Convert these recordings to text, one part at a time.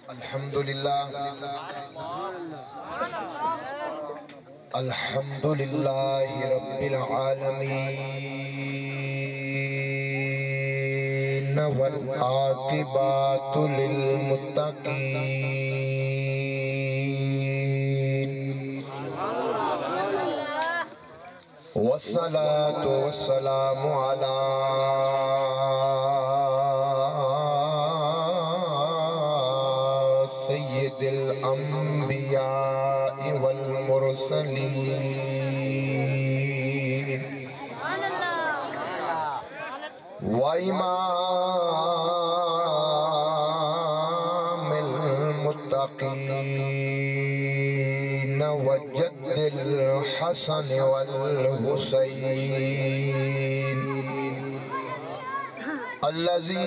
الحمدللہ الحمدللہ رب العالمین والعاقبۃ للمتقین والصلاة والسلام علی سید الانبیاء والمرسلین وامام المتقین وجد الحسن والحسین الذی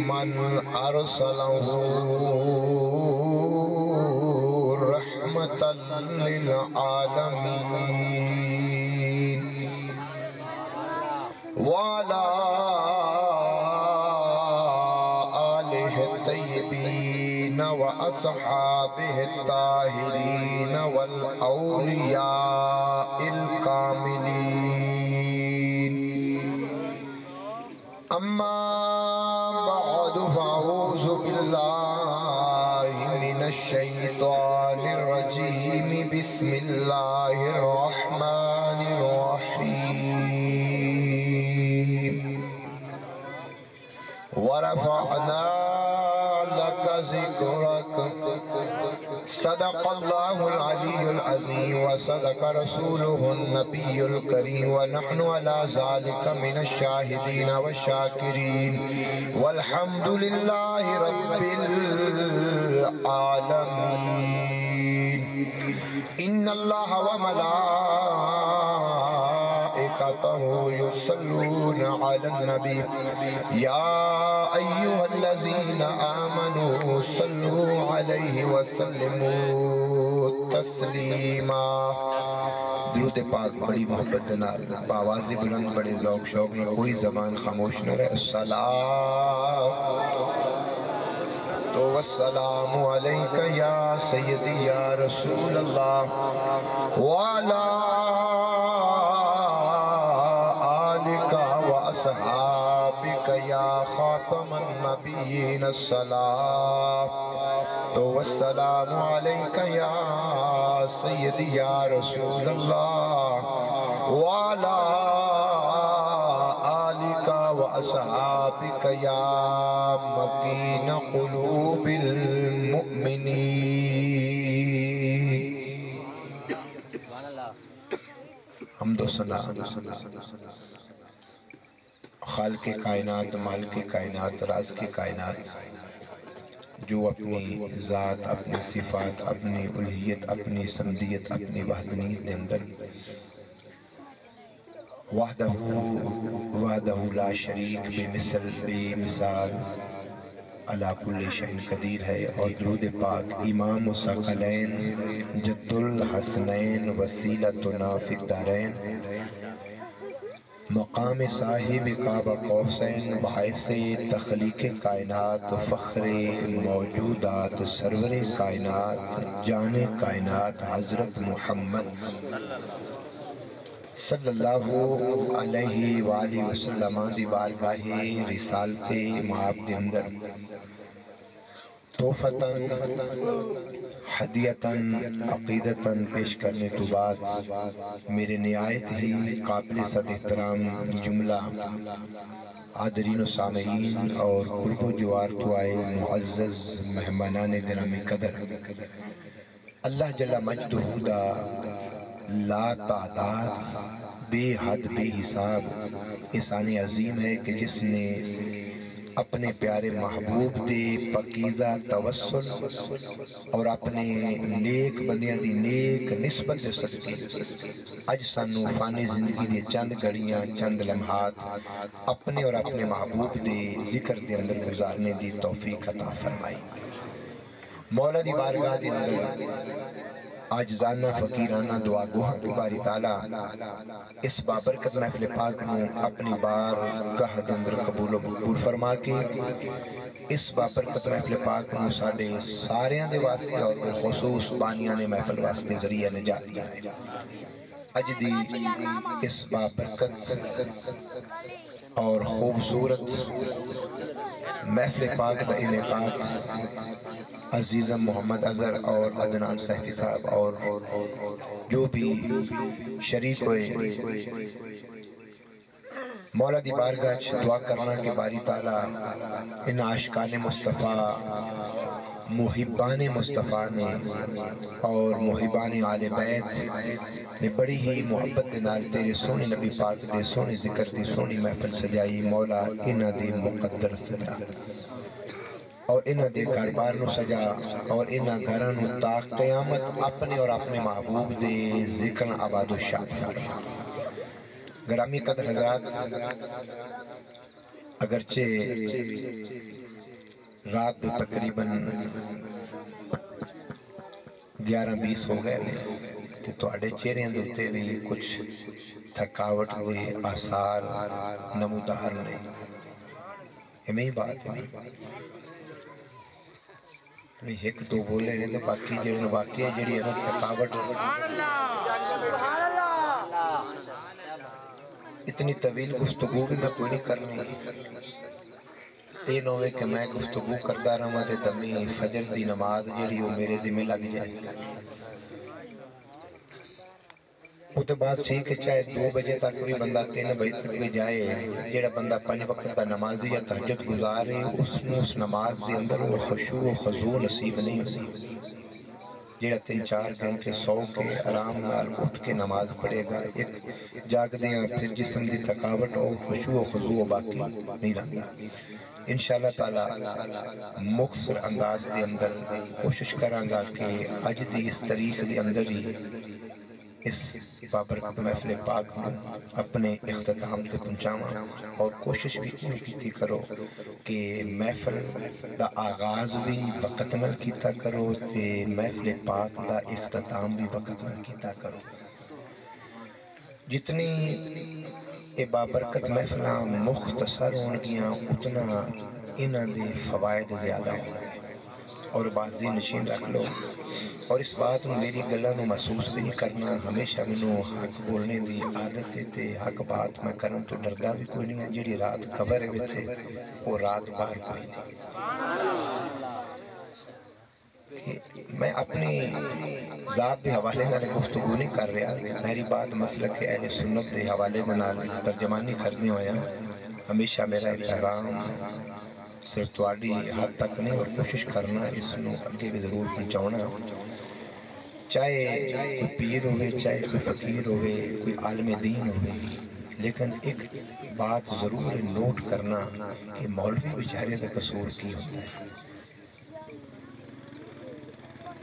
من ارسلہ رحمتا للعالمین وعلى آلہ الطیبین واصحابہ الطاہرین والاولیاء الکاملین اما بعد فاعوذ باللہ من الشیطان الرجیم بسم اللہ الرحمن الرحیم ورفعنا لك ذکرک صدق اللہ العلی العظیم وصدق رسولہ النبی الکریم ونحن على ذلك من الشاہدین والشاکرین والحمد للہ رب العالمین ان اللہ وملائکتہ یصلون علی النبی یا ایہا الذین آمنوا صلوا علیہ وسلموا تسلیما درود پاک بڑی محبت نال باوازی بلند بڑے ذوق شوق نہ کوئی زبان خاموش نہ رہے الصلاة والسلام علیکہ یا سیدی یا رسول اللہ وعلا آلکہ واصحابکہ یا خاتم النبیین الصلاة والسلام علیکہ یا سیدی یا رسول اللہ وعلا آلکہ واصحابکہ یا مکین قلوب المؤمنین حمد و ثنا خالق کائنات مالک کائنات راز کی کائنات جو اپنی ذات اپنی صفات اپنی الہیت اپنی سمدیت اپنی وحدانیت دے اندر وحدہ لا شریک بے مثل بے مثال علی کل شیء قدیر ہے اور درود پاک امام الثقلین جد الحسنین وسیلتنا فی الدارین مقام صاحب قاب قوسین باعث تخلیق کائنات فخر موجودات سرور کائنات جان کائنات حضرت محمد صلی اللہ علیہ وآلہ وسلم دی بارگاہ رسالت معاب دے اندر توفتاً حدیتاً عقیدتاً پیش کرنے تو بعد میرے نہایت ہی قابل صد احترام جملہ عادرین و سامعین اور قرب و جوار تو آئے معزز مہمانان گرامی قدر اللہ جل مجدہ دا لا تعداد بے حد بے حساب احسان عظیم ہے کہ جس نے اپنے پیارے محبوب دے پاکیزہ توسل اور اپنے نیک بندیاں دی نیک نسبت دے صدقے اج سانو فانی زندگی دے چند گھڑیاں چند لمحات اپنے اور اپنے محبوب دے ذکر دے اندر گزارنے دی توفیق عطا فرمائی۔ مولا دی بارگاہ دے اندر عاجزانہ فقیرانہ دعا گوہاں کی باری تعالیٰ اس بابرکت محفل پاک میں اپنی بارگاہ دے اندر قبول و مقبول فرما کے اس بابرکت محفل پاک میں ساڑھے ساریاں دے واسطے اور بالخصوص بانیان محفل واسطے ذریعہ نجات بنائے۔ اج دی اس بابرکت اور خوبصورت محفل پاک دا انعقاد عزیزم محمد اظہر اور عدنان صحفی صاحب اور جو بھی شریک ہوئے مولا دی بارگاہ دعا کرنا کہ باری تعالیٰ ان عاشقان مصطفیٰ محبان مصطفیٰ نے اور محبان آل بیت نے بڑی ہی محبت دے نال تیرے سونی نبی پاک دے سونی ذکر دی سونی محفل سجائی۔ مولا انہ دی مقدر سجا اور انہ دے کاربار نو سجا اور انہ گھرانو تا قیامت اپنے اور اپنے محبوب دے ذکر آباد و شاد فرما۔ گرامی قدر حضرات، اگرچہ رات دے تقریباً 11:20 ہو گئے تے تواڈے چہرے دوتے بھی کچھ تھکاوٹ دے آثار نمودار نے۔ ہمیں ہی بات ہے ایک دو بولے رہے تو باقی جڑے واقعی جڑی ہے نا تھکاوٹ اتنی طویل گفتگو بھی میں کوئی نہیں کرنی۔ تین ہوئے کہ میں گفتگو کردہ رہا تے دمی فجر دی نماز جڑی وہ میرے ذمہ لگ جائے۔ وہ تو بات ٹھیک ہے، چاہے 2 بجے تک بھی بندہ 3 بجے تک بھی جائے، جیڑا بندہ 5 وقت دا نمازی یا تہجد گزارے اس نماز دے اندر وہ خشوع و خضوع نصیب نہیں ہوتی۔ جیڑا 3-4 گھنٹے سو کے آرام نال اٹھ کے نماز پڑھے گا، ایک جاگ دیاں پھر جسم دی تھکاوٹ اور خشوع و خضوع باقی نہیں رہتا۔ انشاءاللہ تعالی مختصر انداز دے اندر کوشش کرانگا کہ اج دی اس تاریخ دے اندر ہی اس بابرکت محفل پاک میں اپنے اختتام تے پہنچاواں اور کوشش بھی کیتی کرو کہ محفل دا آغاز بھی وقت نال کیتا کرو تے محفل پاک دا اختتام بھی وقت نال کیتا کرو۔ جتنی اے بابرکت محفلاں مختصر ہونگیاں اتنا انہاں دے فوائد زیادہ ہونگے اور بازی نشین رکھ لو اور اس بات میں میری گلہ نو محسوس بھی نہیں کرنا۔ ہمیشہ منو حق بولنے دی عادت تے حق بات میں کرن تو ڈردہ بھی کوئی نہیں ہے۔ جیڑی رات خبر ہے تھے وہ رات باہر کوئی نہیں۔ میں اپنی ذات دے حوالے نالے گفتگو نہیں کر رہا، میری بات مسلک اہل سنت دے حوالے نالے ترجمانی کرنے ہویا۔ ہمیشہ میرا پیغام صرف تواڈی حد تک نہیں اور کوشش کرنا اس نو اگے بھی ضرور پہنچاؤنا۔ چاہے کوئی پیر ہوئے، چاہے کوئی فقیر ہوئے، کوئی عالم دین ہوئے، لیکن ایک بات ضرور نوٹ کرنا کہ مولوی بیچارے دا قصور کی ہوتا ہے۔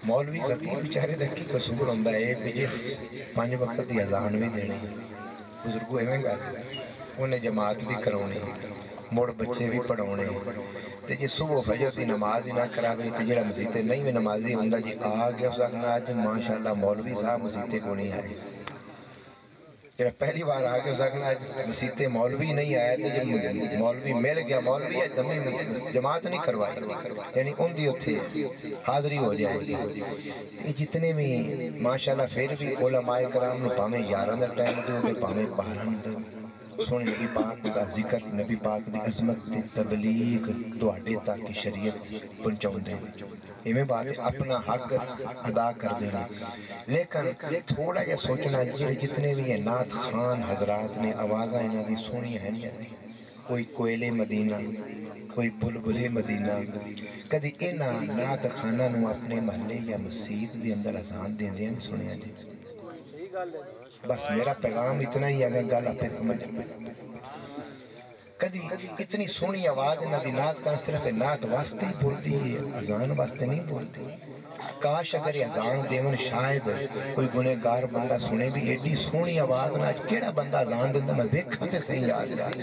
مولوی خطیب بیچارے دا کی قصور ہوتا ہے کہ جس 5 وقت دی اذان بھی دینے، بزرگو ایویں گا انہیں جماعت بھی کرونے، موڑ بچے بھی پڑھونے تے جی صبح فجر دی نماز ہی نہ کراوے تے جڑا مسیتے نہیں میں نمازی ہوندہ جی آگیا اس وقت آج ماشاءاللہ مولوی صاحب مسیتے کو نہیں آئے۔ جڑا پہلی بار آگیا اس وقت آج مسیتے مولوی نہیں آئے تے جب مولوی مل گیا مولوی ہے دمی جماعت نہیں کروائی، یعنی ان دی اتھے حاضری ہو جائے گی۔ جتنے بھی ماشاءاللہ پھر بھی علماء کرام نو پامیں 11 دا ٹائم دے ہوتے پامیں 12 دے سونے نبی پاک دا ذکر نبی پاک دی عظمت دی تبلیغ دوڑے تاکہ شریعت پہنچاؤں دیں۔ ایمیں بات اپنا حق ادا کر دینا، لیکن تھوڑا یہ سوچنا جتنے بھی ہیں نعت خان حضرات نے آوازہ انہاں دی سونی ہیں نہیں، کوئی کوئلے مدینہ، کوئی بلبلے مدینہ، کدی انہاں نعت خانہ نو اپنے محلے یا مسجد دی اندر اذان دیں دیں سنیا جی۔ بس میرا پیغام اتنا ہی اگر گل آپ سمجھ کدی اتنی سونی آواز نہ دی نات کرنا صرف نات واسطے ہی بولتی ہے، اذان واسطے نہیں بولتی۔ کاش اگر یہ اذان دیون شاید کوئی گنہگار بندہ سنے بھی ایڈی سونی آواز نہ کیڑا بندہ اذان دیتا میں دیکھا تے صحیح یار جائے۔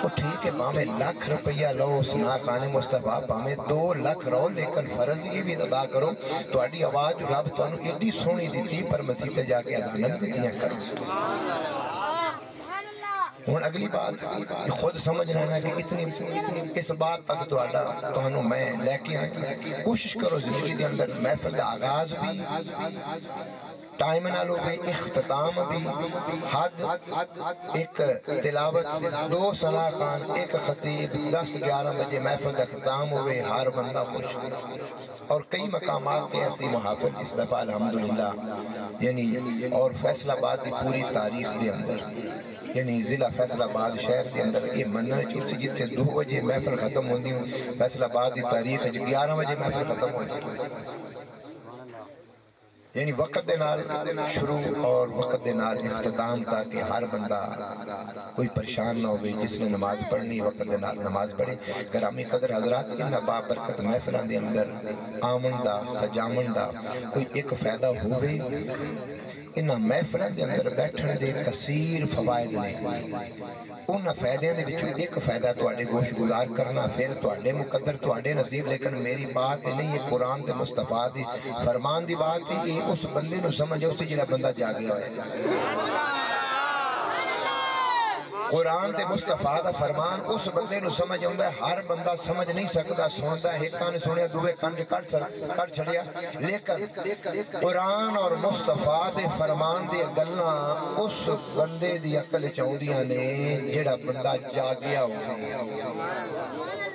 وہ ٹھیک ہے پامیں لاکھ روپیہ لو سنا خانے مصطفیٰ پامیں 2 لاکھ رو لیکن فرض یہ بھی ادا کرو تو اڈی آواز جو رب تو انہوں ایڈی سونی دیتی پر مسیح تے جا کے اذان دیتیاں کرو۔ ہون اگلی بات خود سمجھ رہنا کہ اتنی اس بات تک تو انہوں میں لے کے آئیں کوشش کرو زندگی دے اندر محفل دا آغاز بھی ٹائم نالو بھی اختتام بھی حد ایک تلاوت 2 ثنا خان ایک خطیب 10-11 بجے محفل دا ختام ہوئے ہر بندہ خوش اور کئی مقامات کے ایسی محافل اس دفعہ الحمدللہ یعنی اور فیصل آباد دی پوری تاریخ دے اندر یعنی ضلع فیصل آباد شہر کے اندر یہ مننا چوسی جتے 2 بجے محفل ختم ہوندی ہوں فیصل آباد دی تاریخ 11 بجے محفل ختم ہو جائے یعنی وقت دے نال شروع اور وقت دے نال اختتام تاکہ ہر بندہ کوئی پریشان نہ ہوئے جس نے نماز پڑھنی وقت دے نال نماز پڑھے۔ گرامی قدر حضرات انہا بابرکت محفلان دے اندر آمن دا سجامن دا کوئی ایک فائدہ ہوئے انہا محفلان دے اندر بیٹھن دے کثیر فوائد نے انہا فائدے دے بچوں ایک فائدہ تو آڑے گوش گزار کرنا پھر تو آڑے مقدر تو آڑے نصیب لیکن میری بات نہیں یہ قرآن دے مصطفیٰ دی فرمان دی بات ہے یہ اس بندے نو سمجھے اس سے جنہ بندہ جاگے ہوئے قرآن دے مصطفیٰ دا فرمان اس بندے نو سمجھ ہوندہ ہے ہر بندہ سمجھ نہیں سکتا سنتا ہے ایک کان سنے دوے کان کٹ چھڑیا لیکن قرآن اور مصطفیٰ دے فرمان دے گلنا اس بندے دی عقل چاہدیاں نے جڑا بندہ جاگیا ہوئے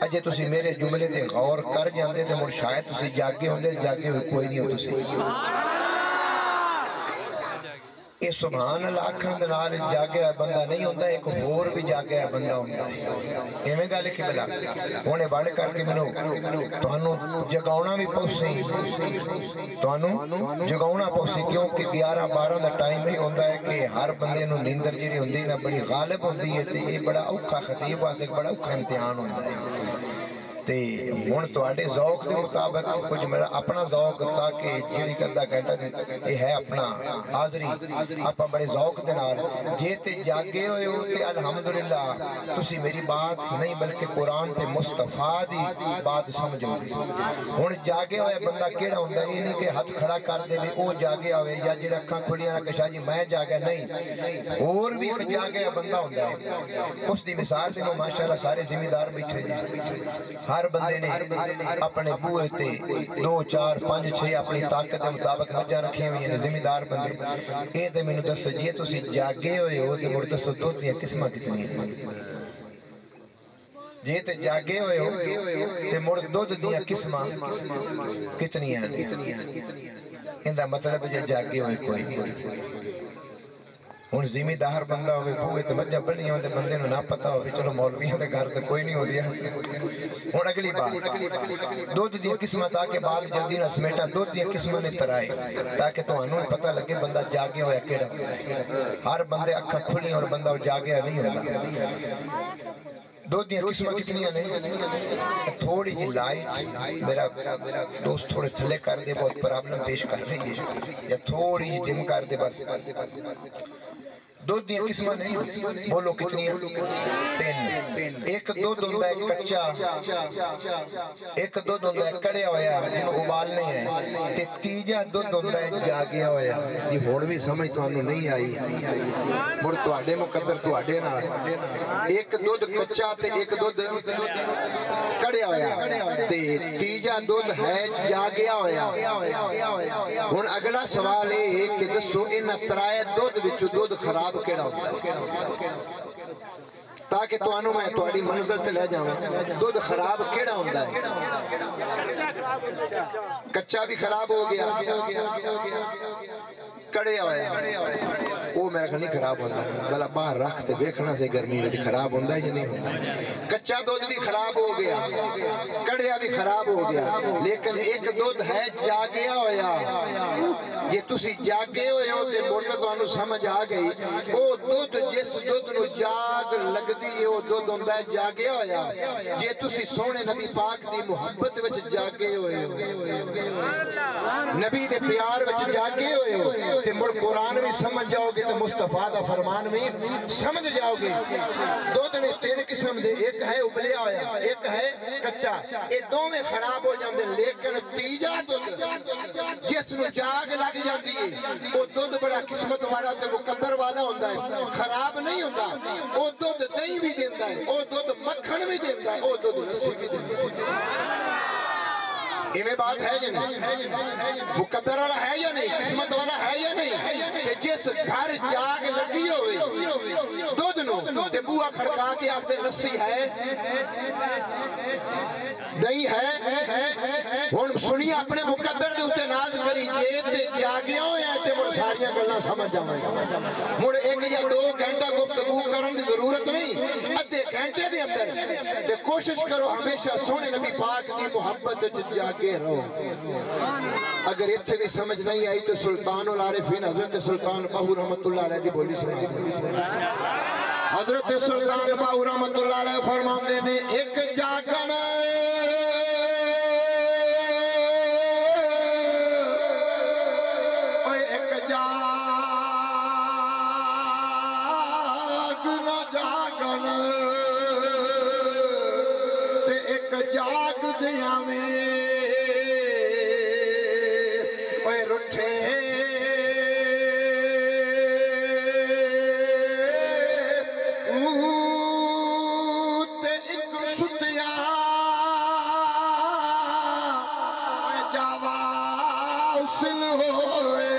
اجے تسی میرے جملے دے غور کر جاندے دے مر شاید تسی جاگے ہوندے جاگے ہوئے کوئی نہیں ہو تسی یہ سبحان اللہ آکھن دنال جاگیا بندہ نہیں ہوندہ ایک ہور بھی جاگیا بندہ ہوندہ ہے یہ میں گا لکھی بلا ہونے بڑھ کر کے منو تو انہوں جگاؤنا بھی پوسی تو انہوں جگاؤنا پوسی کیونکہ 11-12 دا ٹائم ہی ہوندہ ہے کہ ہر بندے انہوں نیندر جڑی ہوندی نا بڑی غالب ہوندی ہے تو یہ بڑا اوکھا خطیب واسطے ایک بڑا اوکھا امتحان ہوندہ ہے تے ہون تو آڑے ذوق دے مطابق کچھ میرا اپنا ذوق تاکہ جیڑی کردہ کہتا یہ ہے اپنا حاضری اپنا بڑے ذوق دے نال جیتے جاگے ہوئے ہوتے الحمدللہ تسی میری بات نہیں بلکہ قرآن تے مصطفیٰ دی بات سمجھو گے ہون جاگے ہوئے بندہ کیڑا ہوندہ یہ نہیں کہ ہاتھ کھڑا کر دے بھی او جاگے ہوئے یا جیڑا کھاں کھلیاں نہ کشا جی میں جاگے نہیں اور بھی ایک جاگے بندہ ہوندہ ہے اس دی مثال دے ماشاءاللہ سارے ذمہ دار بیٹھے جی ہر بندے نے اپنے بوئے تے 2 4 5 6 اپنی طاقت کے مطابق مجھا رکھے ہوئے ہیں ذمہ دار بندے اے تے میں نے دس جی تسی جاگے ہوئے ہو تے مردس دو دیاں قسمہ کتنی ہیں جی تے جاگے ہوئے ہو تے مرد دو دیاں قسمہ کتنی ہیں اندہ مطلب جی جاگے ہوئے کوئی نہیں ہون ذمہ دار بندہ ہوئے بھوئے تو مجھا بنی ہوندے بندے نو نہ پتا ہوئے چلو مولویوں دے گھر تے کوئی نہیں ہو دیا ہون اگلی بات 2 دیاں قسمہ تاکہ بعد جلدی نہ سمیٹا 2 دیاں قسمہ نے ترائے تاکہ تو انہوں پتہ لگے بندہ جاگے ہویا کیڑا ہوتا ہے ہر بندے اکھا کھلی اور بندہ جاگیا نہیں ہوتا 2 دیاں قسمہ کتنیاں نہیں تھوڑی جی لائٹ میرا دوست تھوڑے تھلے کر دے بہت پرابلم پیش کر رہی ہے یا تھوڑی جی ڈم کر دے بس 2 دیاں قسمہ نہیں بولو کتنی ہیں 1 دودھ ہوندہ ہے کچا 1 دودھ ہوندہ ہے کڑے ہویا جنہوں ابالنے ہیں تے تیجا دودھ ہوندہ ہے جاگیا ہویا یہ ہوڑ بھی سمجھ تو انہوں نہیں آئی مڑ تو آڑے مقدر تو آڑے نہ 1 دودھ کچا تے 1 دودھ کڑے ہویا تے تیجا دودھ ہے جاگیا ہویا ہون اگلا سوال ہے کہ دسو ان ترائے دودھ وچو دودھ خراب کیڑا ہوتا ہے تاکہ تو انہوں میں توڑی منظر تے لے جاؤں دودھ خراب کیڑا ہوتا ہے کچا بھی خراب ہو گیا کڑے ہوئے وہ میرا نہیں خراب ہوتا بلا باہر رکھ سے دیکھنا سے گرمی میں خراب ہوتا ہے یا نہیں ہوتا کچا دودھ بھی خراب ہو گیا کڑیا بھی خراب ہو گیا لیکن ایک دودھ ہے جاگیا ہویا یہ تسی جاگے ہوئے ہو تے مرد تو انہوں سمجھ آ گئی او دودھ جس دودھ نو جاگ لگ دی او دودھ ہوندہ ہے جاگیا ہویا یہ تسی سونے نبی پاک دی محبت وچ جاگے ہوئے ہو نبی دے پیار وچ جاگے ہوئے ہو تے مڑ قرآن بھی سمجھ جاؤ گے تے مصطفیٰ دا فرمان بھی سمجھ جاؤ گے دودھ نے تین قسم دے ایک ہے ابلیا ہویا ایک ہے کچا اے دو میں خراب ہو جاندے لیکن تیجا دودھ جس نو جاگ لگ جاندی ہے وہ دودھ بڑا قسمت والا تے مقدر والا ہوندہ ہے خراب نہیں ہوندہ وہ دودھ دہی بھی دیندہ ہے وہ دودھ مکھن بھی دیندہ ہے وہ دودھ رسی بھی دیندہ ہے میں بات ہے یا نہیں مقدر والا ہے یا نہیں قسمت والا ہے یا نہیں کہ جس گھر جاگ لگی ہوئے دودھ نو تے بوہا کھڑکا کے آخر رسی ہے دہی ہے ہن سنی اپنے مقدر دے اتے ناز کری یہ تے جاگیا ہوئے ہیں تے مڑ ساریاں گلنا سمجھ جاؤں مڑ ایک یا دو گھنٹہ گفتگو کرن دی ضرورت نہیں ادھے گھنٹے دے اندر تے کوشش کرو ہمیشہ سونے نبی پاک دی محبت جاگے رہو اگر اتھے بھی سمجھ نہیں آئی تو سلطان العارفین حضرت سلطان باہو رحمت اللہ علیہ دی بولی سنا حضرت سلطان باہو رحمت اللہ علیہ فرمان دینے ایک جاگن ایک جاگ نہ جاگن تے ایک جاگ دیا میں رٹھے تے ایک ستیا جاوا اسل ہوئے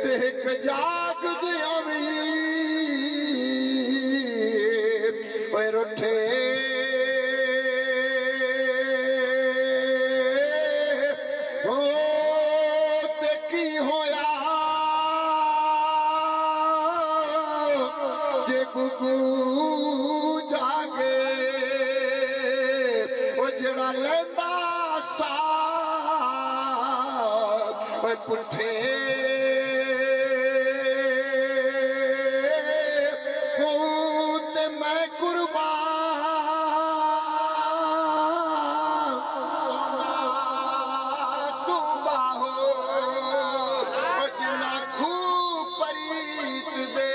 تے ایک جاگ دیا میں رٹھے پٹھے تے میں قربان تو باہو جنا خوب پریت دے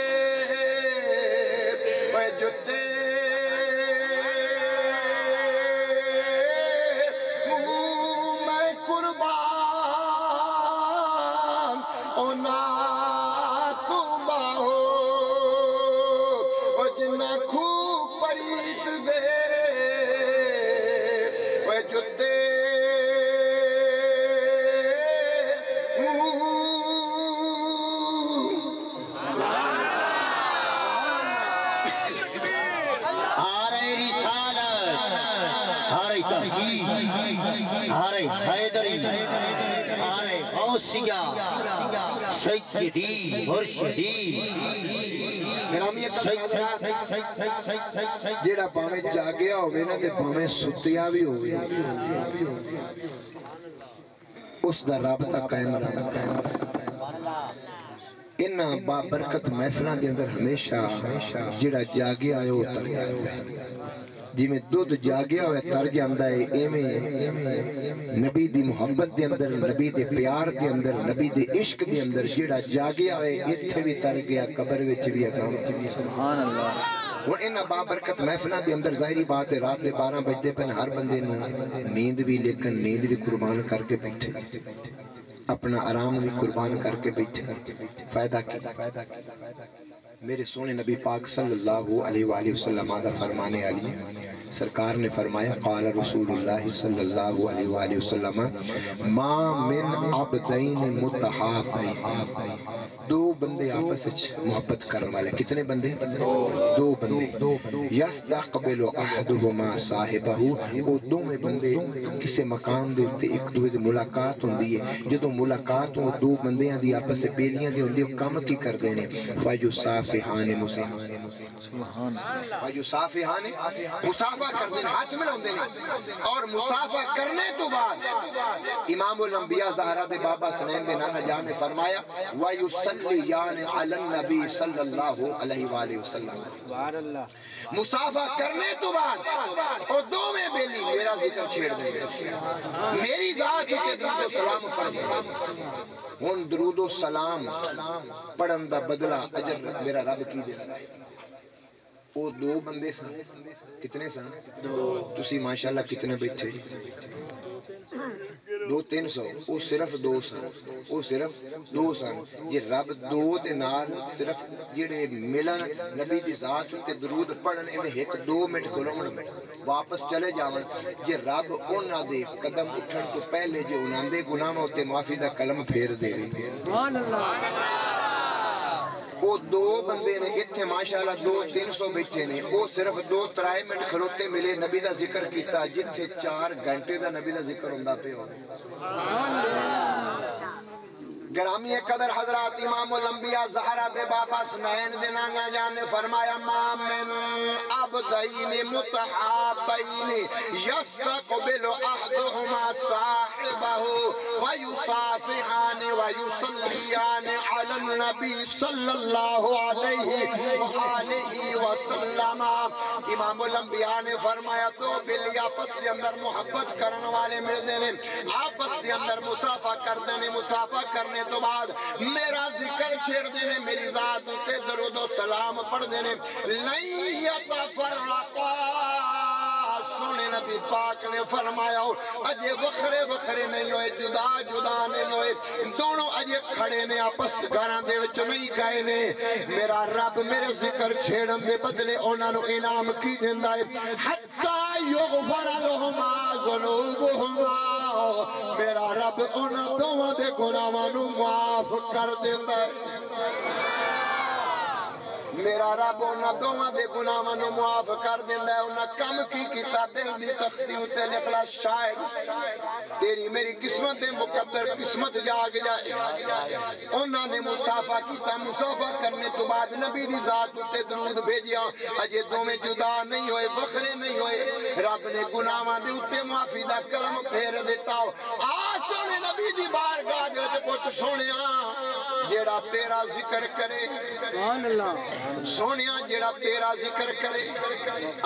جتے میں قربان اونا تو باہو جنا خوب پریت دے جتے حیدری غوثیہ سیدی مرشدی جیڑا پاویں جاگیا ہوئے نا تے پاویں ستیا بھی ہوئے اس دا رابطہ قائم رہا انہا بابرکت محفلان دے اندر ہمیشہ جیڑا جاگیا ہے وہ تر گیا ہوئے جی میں دودھ جاگیا ہوئے تر جاندہ ہے ایمیں نبی دی محبت دے اندر نبی دے پیار دے اندر نبی دے عشق دے اندر جیڑا جاگیا ہوئے اتھے بھی تر گیا قبر وچ بھی اکام سبحان اللہ اور انہا بابرکت محفلان دے اندر ظاہری بات ہے رات دے 12 بجتے پہن ہر بندے نو نیند بھی لیکن نیند بھی قربان کر کے بیٹھے اپنا آرام بھی قربان کر کے بیٹھے فائدہ کی میرے سونے نبی پاک صلی اللہ علیہ وآلہ وسلم آدھا فرمانے علی سرکار نے فرمایا قال رسول اللہ صلی اللہ علیہ وآلہ وسلم ما من عبدین متحابین، دو بندے آپس محبت کرنے والے، کتنے بندے؟ دو بندے، یستقبل احدہما صاحبہ، وہ دو میں بندے کسی مقام دے تے ایک دوے دے ملاقات ہوندی ہے، جدو ملاقات ہو دو بندیاں دی آپس سے بیلیاں دی ہوندی ہے، کم کی کر دینے فیصافحان فیصافحان مصافحہ کر دینے، ہاتھ ملاؤں دینے، اور مصافحہ کرنے تو بعد امام الانبیاء زہرا دے بابا سنین بن نانا جان نے فرمایا وَيُصَلِّيَانِ عَلَى النَّبِي صلی اللہ علیہ وآلہ وسلم، مصافحہ کرنے تو بعد اور دو میں بیلی میرا ذکر چھیڑ دیں گے، میری ذات کے درود و سلام پڑھ دیں، ان درود و سلام پڑھن دا بدلہ اجر میرا رب کی دے رہا ہے۔ وہ دو بندے سن، کتنے سن؟ تسی ماشاءاللہ کتنے بیٹھے؟ 200-300، وہ صرف دو سن، وہ صرف دو سن، یہ رب دو دے نال صرف جڑے ملن نبی دی ذات تے درود پڑھن ایویں ایک 2 منٹ کھلون واپس چلے جاون، جے رب انہاں دے قدم اٹھن تو پہلے جے انہاں دے گناہاں تے معافی دا کلم پھیر دے سبحان اللہ۔ وہ دو بندے نے اتھے ماشاءاللہ 200-300 بیٹھے نے، وہ صرف 2-3 منٹ کھلوتے ملے، نبی دا ذکر کیتا، جتھے 4 گھنٹے دا نبی دا ذکر ہوندہ پہ ہو۔ گرامی قدر حضرات امام الانبیاء زہرا دے بابا سنین دے نانا جان نے فرمایا ما من عبدین متحابین یستقبل احدہما صاحبہ ویصافحان ویصلیان علی النبی صلی اللہ علیہ وآلہ وسلم۔ امام الانبیاء نے فرمایا دو بلی آپس کے اندر محبت کرنے والے مل دینے، آپس کے اندر مصافحہ کر دینے، مصافحہ کرنے تو بعد میرا ذکر چھیڑ دینے، میری ذات تے درود و سلام پڑھ دینے، لن یتفرقا، سونے نبی پاک نے فرمایا اجے وکھرے وکھرے نہیں ہوئے، جدا جدا نہیں ہوئے، دونوں اجے کھڑے نے، آپس گھران دے وچ نہیں گئے نے، میرا رب میرے ذکر چھیڑن دے بدلے انہاں نو انعام کی دیندا ہے، حتی یغفر لہما ذنوبہما، میرا رب انہاں دوواں دے گناہاں نو معاف کر دیندا ہے، میرا رب انہاں دوواں دے گناہاں نو معاف کر دیندا ہے۔ انہاں کم کی کیتا، دل دی تختی اُتے لکھلا شاید تیری میری قسمت دے مقدر قسمت جاگ جائے، انہاں نے مصافحہ کیتا، مصافحہ کرنے تو بعد نبی دی ذات اُتے درود بھیجیا، اجے دوویں جدا نہیں ہوئے، وکھرے نہیں ہوئے، رب نے گناہاں دے اُتے معافی دا کلم پھیر دیتا ہو۔ سونے نبی دی بارگاہ دے وچ پوچھ سونیا جیڑا تیرا ذکر کرے، سونیا جیڑا تیرا ذکر کرے،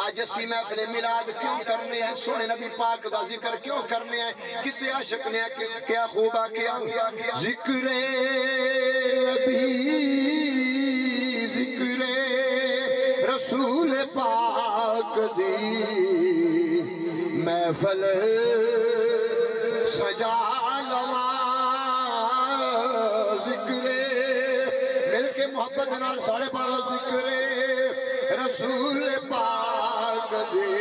آج اسی محفل میلاد کیوں کرنے ہیں، سونے نبی پاک دا ذکر کیوں کرنے ہیں، کسے عاشق نے کیا خوبہ کیا، ذکر نبی ذکر رسول پاک دی محفل سجا لواں، ذکر مل کے محبت نال ساڑھے پاس ذکر رسول پاک دی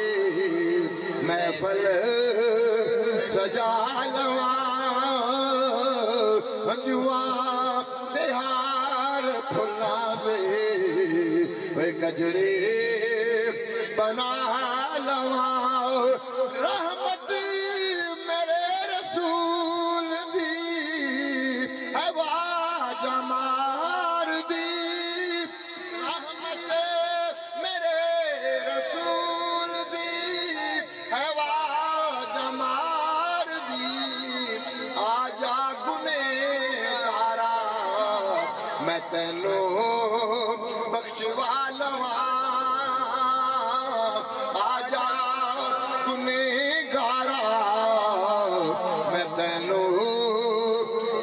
محفل سجا لواں، ہنجواں تہار پھلا دے وے گجرے بنا لواں، رحمت میرے رسول دی آواز مار دی، رحمت میرے رسول دی آواز مار دی، آجا گنہگارا میں تینوں بخشوا لواں، آجا گنہگارا میں تینوں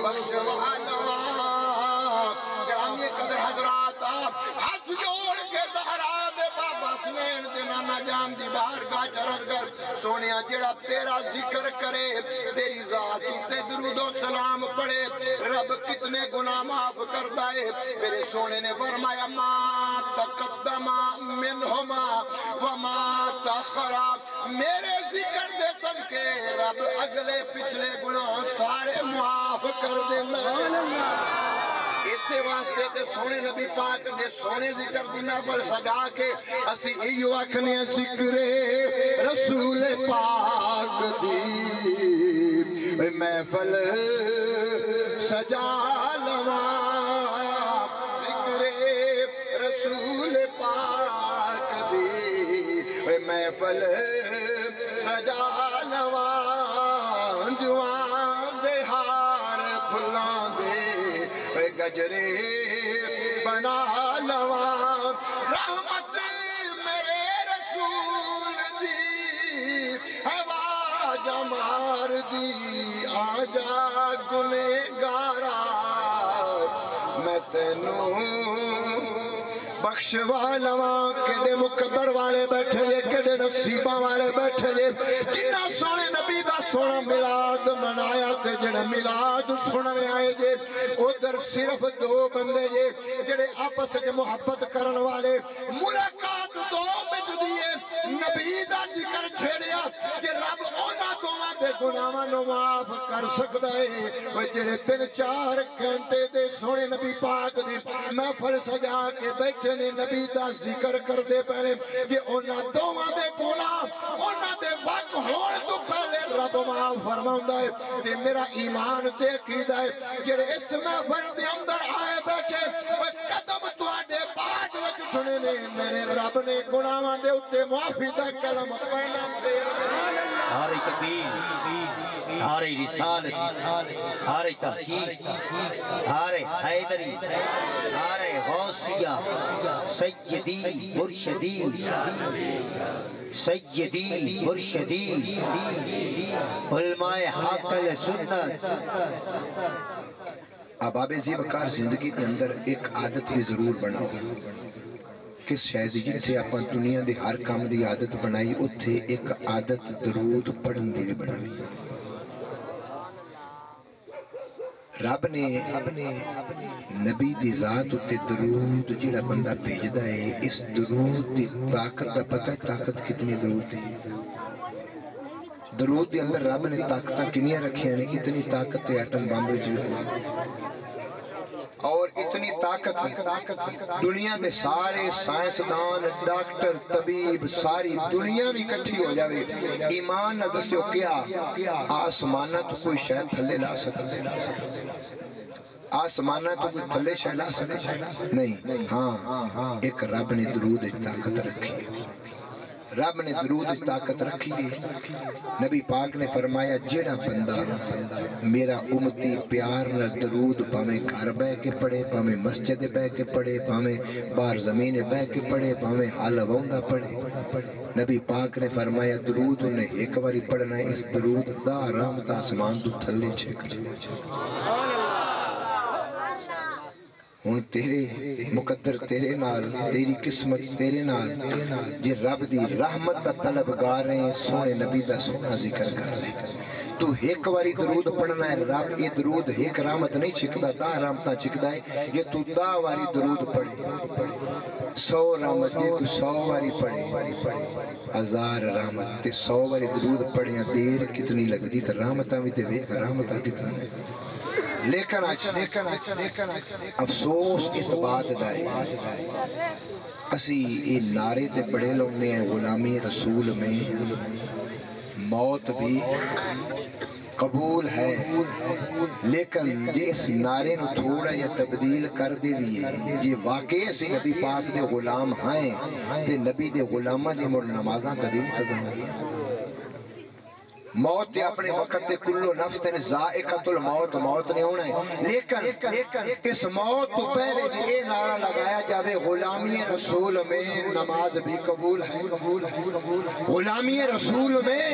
بخشوا لواں۔ گرامی قدر حضرات ہاتھ جوڑ کے زہرا دے بابا سنین دے نانا جان دی بارگاہ چرد کر، سونیا جڑا تیرا ذکر کرے، تیری ذات تے درود و سلام پڑھے، رب کتنے گناہ معاف کردا ہے۔ میرے سونے نے فرمایا ما تقدم منہما وما تاخر، میرے ذکر دے صدقے رب اگلے پچھلے گناہ سارے معاف کر اسے واسطے تے سونے نبی پاک دے سونے ذکر دی محفل سجا کے اسی ایو آکھنے ذکر رسول پاک دی محفل سجا لواں ذکر رسول پاک دی محفل سجا لواں جوان دے ہار پھلاں دے گجرے بنا لواں رحمت میرے رسول دی آواز مار دی آجا گنہگارا میں تینوں بخشوا لواں کڑے مقدر والے بیٹھے جے کڑے نصیبہ والے بیٹھے جے جنہ سونے نبی دا سونا ملاد منایا تے جنہ ملاد سننے آئے جے ادھر صرف دو بندے جے جڑے آپس کے محبت کرن والے ملاقات دو منٹ دیئے نبی دا ذکر چھیڑیا کہ رب اونا دعا دے گناہاں نو معاف کر سکتا ہے وہ جڑے 3-4 گھنٹے دے سونے نبی پاک دی محفل سجا کے بیٹھے نے نبی دا ذکر کر دے پہلے کہ اونا دعا دے گناہ اونا دے وقت ہون تو پہلے رب معاف فرماؤں ہے کہ میرا ایمان دے قیدہ ہے جڑے اس محفل دے اندر آئے بیٹھے وہ قدم تو آڈے بعد وچ اٹھنے نے میرے رب نے گناہاں دے اتے معافی دا کلم پہنا پھیر دے نعرہ تکبیر، نعرہ رسالت، نعرہ تحقیق، نعرہ حیدری، نعرہ غوثیہ، سیدی مرشدی، سیدی مرشدی، علماء حق سنت۔ اب آپ زی وقار زندگی کے اندر ایک عادت بھی ضرور بناؤ کس شاید جنسے اپن دنیا دے ہر کام دی عادت بنائی اتھے ایک عادت درود پڑھن دی بھی بنائی رب نے نبی دی ذات اتے درود جڑا بندہ بھیجدا ہے اس درود دی طاقت دا پتہ ہے طاقت کتنی درود دی درود دی اندر رب نے طاقتاں کنیاں رکھی ہیں کتنی طاقت ہے ایٹم بم جو اور اتنی طاقت دنیا میں سارے سائنسدان ڈاکٹر طبیب ساری دنیا بھی کٹھی ہو جاوے ایمان نہ دسیو کیا آسمانہ تو کوئی شاید تھلے لا سکتا آسمانہ تو کوئی تھلے شاید لا سکتا نہیں ہاں ایک رب نے درود طاقت رکھی رب نے درود طاقت رکھی ہے نبی پاک نے فرمایا جیڑا بندہ میرا امتی پیار نہ درود پامیں گھر بے کے پڑے پامیں مسجد بے کے پڑے پامیں بار زمین بے کے پڑے پامیں حال ووندا پڑے نبی پاک نے فرمایا درود انہیں ایک باری پڑھنا ہے اس درود دا رحمت آسمان تو تھلے چھک ہن تیرے مقدر تیرے نال تیری قسمت تیرے نال جی رب دی رحمت دا طلبگار ہیں سونے نبی دا سونا ذکر کر لے تو ایک واری درود پڑھنا ہے رب یہ درود ایک رحمت نہیں چھکدا دا رحمتاں چھکدا ہے یہ تو دا واری درود پڑھے 100 رحمت یہ تو 100 واری پڑھے 1000 رحمت تے 100 واری درود پڑھے دیر کتنی لگ دی تو رحمتاں بھی تے ویکھ رحمتاں کتنی ہے لیکن افسوس اس بات دائے اسی یہ نعرے تے بڑے لوگنے ہیں غلامی رسول میں موت بھی قبول ہے لیکن جس نعرے نو تھوڑا یا تبدیل کر دے بھی ہے یہ واقعی سے نبی پاک دے غلام ہیں تے نبی دے غلامہ دے مر نمازاں کا دن قدم ہوئی ہے موت دے اپنے وقت دے کلو نفس تے ذائقۃ الموت موت نہیں ہونا ہے لیکن اس موت تو پہلے بھی یہ نعرہ لگایا جاوے غلامی رسول میں نماز بھی قبول ہے غلامی رسول میں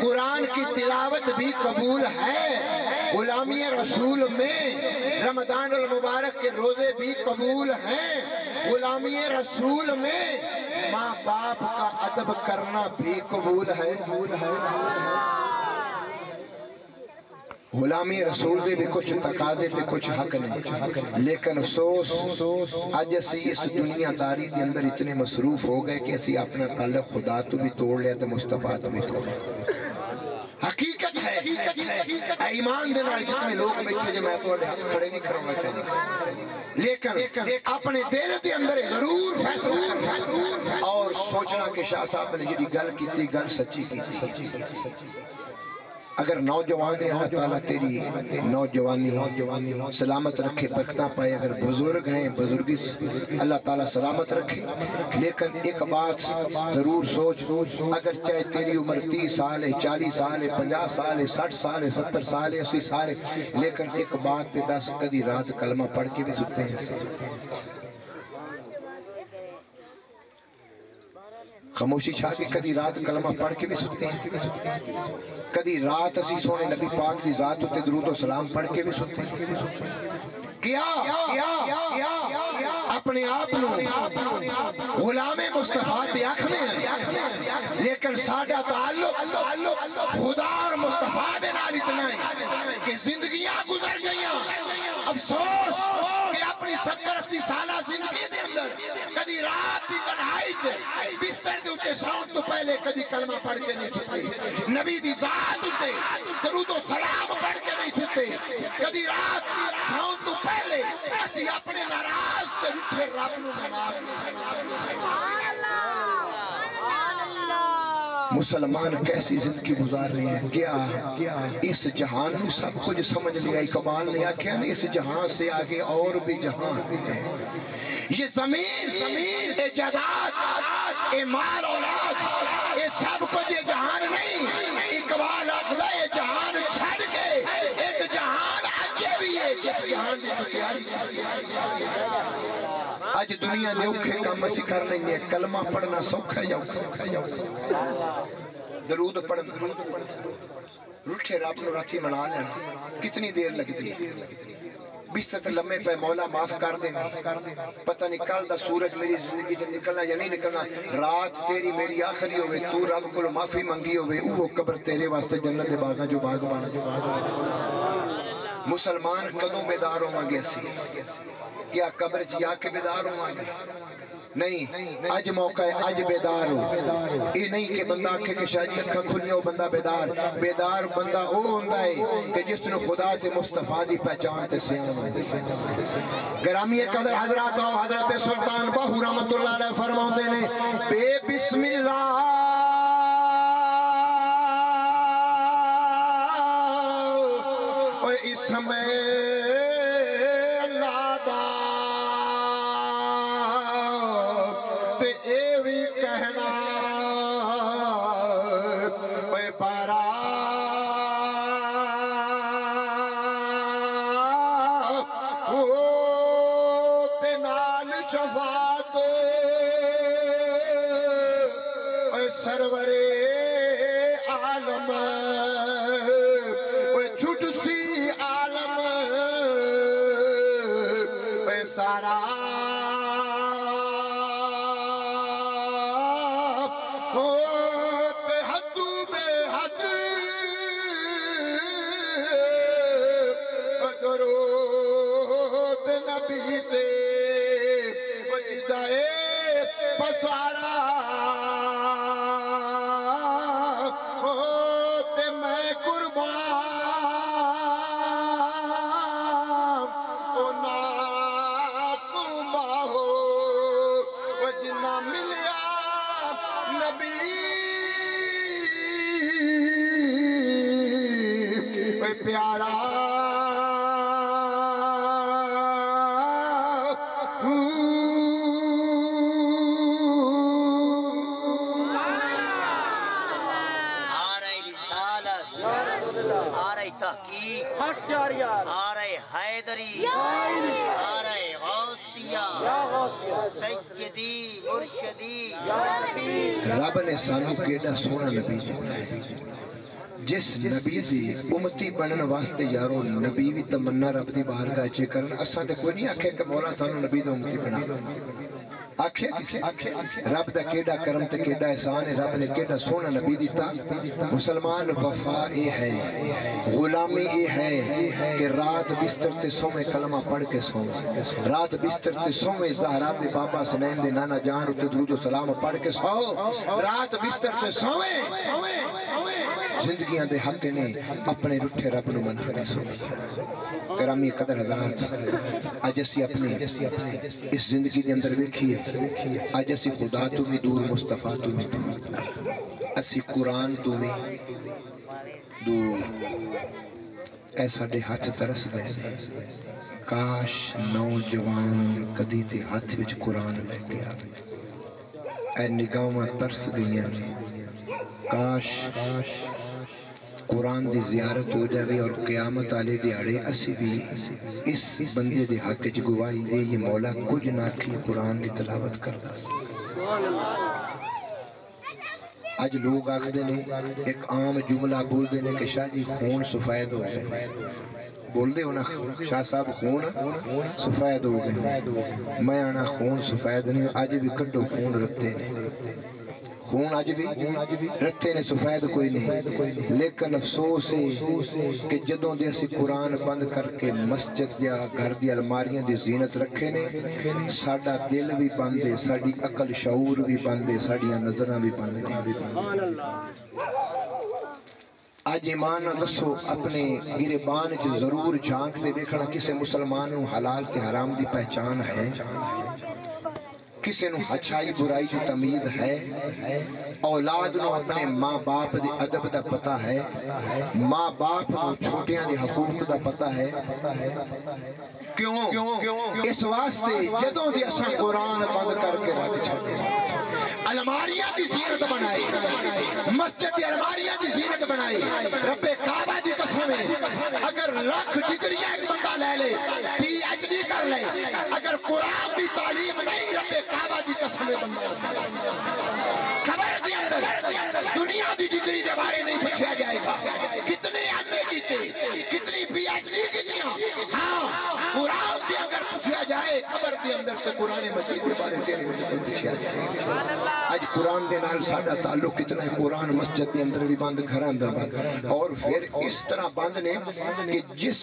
قرآن کی تلاوت بھی قبول ہے غلامی رسول میں رمضان المبارک کے روزے بھی قبول ہیں غلامی رسول میں ماں باپ کا ادب کرنا بھی قبول ہے غلامی رسول دے بھی کچھ تقاضے تے کچھ حق نہیں لیکن افسوس آج اسی اس دنیا داری دے اندر اتنے مصروف ہو گئے کہ اسی اپنا تعلق خدا تو بھی توڑ لیا تو مصطفیٰ تو بھی توڑ لیا حقیقت ہے ہے ایمان دے نال جتنے لوگ بیٹھے جو میں تو ہاتھ کھڑے نہیں کرونا چاہیے لیکن اپنے دل دے اندر ضرور فیصلہ کرنا اور سوچنا کہ شاہ صاحب نے جڑی گل کیتی گل سچی کیتی اگر نوجوان ہیں اللہ تعالیٰ تیری نوجوانی سلامت رکھے برکتہ پائے اگر بزرگ ہیں بزرگی اللہ تعالیٰ سلامت رکھے لیکن ایک بات ضرور سوچ اگر چاہے تیری عمر 30 سال ہے 40 سال ہے 50 سال ہے 60 سال ہے 70 سال ہے 80 سال ہے لیکن ایک بات پہ 10 کدی رات کلمہ پڑھ کے بھی سکتے ہیں خاموشی چھا کے کدی رات کلمہ پڑھ کے بھی سکتے ہیں کدی رات اسی سونے نبی پاک دی ذات ہوتے درود و سلام پڑھ کے بھی سکتے ہیں کیا اپنے آپ غلام مصطفیٰ دے آنکھ میں ہیں لیکن ساڈا تعلق خدا اور مصطفیٰ دے نال اتنا ہے کہ زندگیاں گزر گئیاں افسوس کہ اپنی 70-80 سالہ زندگی دے اندر کدی رات دی تنہائی چ بستر دے اتے ساؤں تو پہلے کدی کلمہ پڑھ کے نہیں سکتے نبی دی ذات اتے درود و سلام پڑھ کے نہیں سکتے کدی رات ساؤں تو پہلے اسی اپنے ناراض تے اٹھے رب نو منا مسلمان کیسی زندگی گزار رہے ہیں کیا اس جہان میں سب کچھ سمجھ لیا اقبال نے آکھیا نا اس جہان سے آگے اور بھی جہان ہے یہ زمین اے جائیداد اے مال اولاد اے سب کچھ یہ جہان نہیں اقبال آخدا یہ جہان چھڑ کے ایک جہان آگے بھی ہے جس جہان کی تو تیاری آج دنیا نے اوکھے کام اسی کر رہی ہے کلمہ پڑھنا سوکھا یا درود پڑھنا روٹھے رب نو راتی منا لینا کتنی دیر لگتی ہے بستر تے لمحے پہ مولا معاف کر دینا پتہ نکل دا سورج میری زندگی جو نکلنا یا نہیں نکلنا رات تیری میری آخری ہوئے تو رب کو معافی منگی ہوئے وہ قبر تیرے واسطے جنت دے باغاں جو باغ بانا مسلمان کدوں بیدار ہوں گے اسی کیا قبر جا کے بیدار ہوں گے نہیں اج موقع ہے اج بیدار ہو یہ نہیں کہ بندہ آکھے کہ شاید اکھاں کھلی ہو بندہ بیدار بندہ وہ ہوندہ ہے کہ جس نے خدا تے مصطفیٰ دی پہچان تے سیام ہے گرامی قدر حضرات و حضرت سلطان باہو رحمت اللہ علیہ فرماؤں دے نے بے بسم اللہ اس میں رب نے سانو کیڑا سونا نبی دیتا ہے جس نبی دی امتی بنن واسطے یارو نبی بھی تمنا رب دی بارگاہ چے کرن اساں تے کوئی نہیں آکھے کہ مولا سانو نبی دی امتی بنا آکھے رب دا کیڑا کرم تے کیڑا احسان ہے رب نے کیڑا سونا نبی دیتا مسلمان وفا اے ہے غلامی اے ہے کہ رات بستر تے سویں کلمہ پڑھ کے سویں رات بستر تے سویں زہرا دے بابا سنین دے نانا جان اتے درود و سلام پڑھ کے سو رات بستر تے سویں زندگیاں دے حق نے اپنے رٹھے رب نو منا کے سو کرامی قدر حضرات اج اسی اپنی اس زندگی دے اندر ویکھیے اج اسی خدا تو بھی دور مصطفیٰ تو بھی دور اسی قرآن تو بھی دور اے ساڈے ہاتھ ترس گئے کاش نوجوان کدی تے ہاتھ وچ قرآن لے کے آوے اے نگاہاں ترس گئیاں کاش قرآن دی زیارت ہو جائے اور قیامت والے دیہڑے اسی بھی اس بندے دے حق وچ گواہی دے یہ مولا کچھ نہ کی قرآن دی تلاوت کردا اج لوگ آکھدے نے ایک عام جملہ بول دے نے کہ شاہ جی خون سفید ہو گئے بول دے ہونا شاہ صاحب خون سفید ہو گئے میں آنا خون سفید نہیں آج بھی کڈو خون رتے نے خون آج بھی رتے نے سفید کوئی نہیں لیکن افسوس ہے کہ جدوں دے اسی قرآن بند کر کے مسجد یا گھر دی الماریاں دی زینت رکھے نے ساڈا دل بھی بند ہے ساڈی عقل شعور بھی بند ہے ساڈیاں نظراں بھی بند ہیں آج ایمان دسو اپنے گریبان چ ضرور جھانک دے دیکھنا کسے مسلمان نو حلال تے حرام دی پہچان ہے کسے نو اچھائی برائی دی تمیز ہے اولاد نو اپنے ماں باپ دی ادب دا پتہ ہے ماں باپ نو چھوٹیاں دی حقوق دا پتہ ہے کیوں اس واسطے جدوں دی اساں قرآن بند کر کے رکھ چھڈے الماریاں دی زینت بنائی مسجد دی الماریاں دی زینت بنائی رب کعبہ دی قسم ہے اگر لاکھ ڈگریاں ایک بندہ لے لے پی ایچ ڈی کر لے اگر قرآن دی تعلیم نہیں رب کعبہ دی قسم بندہ خبر دی اندر دنیا دی ڈگری دے بارے نہیں پوچھا جائے گا کتنے ایم اے کیتے کتنی پی ایچ ڈی کیتیاں ہاں قرآن بھی اگر پوچھا جائے خبر دی اندر تو قرآن مجید دے بارے تیرے میں پوچھا جائے گا آج قرآن دے نال ساڈا تعلق کتنا ہے قرآن مسجد دے اندر بھی بند گھر اندر بند اور پھر اس طرح بند نے کہ جس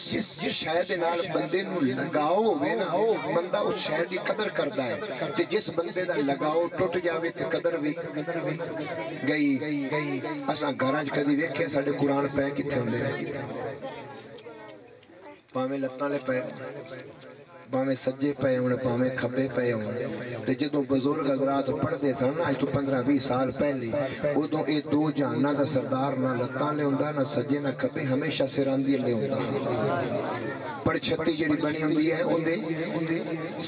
شے دے نال بندے نو لگاؤ ہوے نا بندہ اس شے دی قدر کردا ہے تے جس بندے دا لگاؤ ٹوٹ جاوے تے قدر بھی گئی اساں گھراں وچ کدی ویکھیا ساڈے قرآن پے کتھے ہوندے نے پاویں لتاں لے پے پاویں سجے پے ہونے پاویں کھبے پے ہونے تے جدوں بزرگ حضرات پڑھدے سن اج تو 15-20 سال پہلے ادوں اے دو جہاناں دا سردار نہ لتاں لے ہوندا نہ سجے نہ کھبے ہمیشہ سراں دی لے ہوندا پڑ چھتی جڑی بنی ہوندی ہے اوندے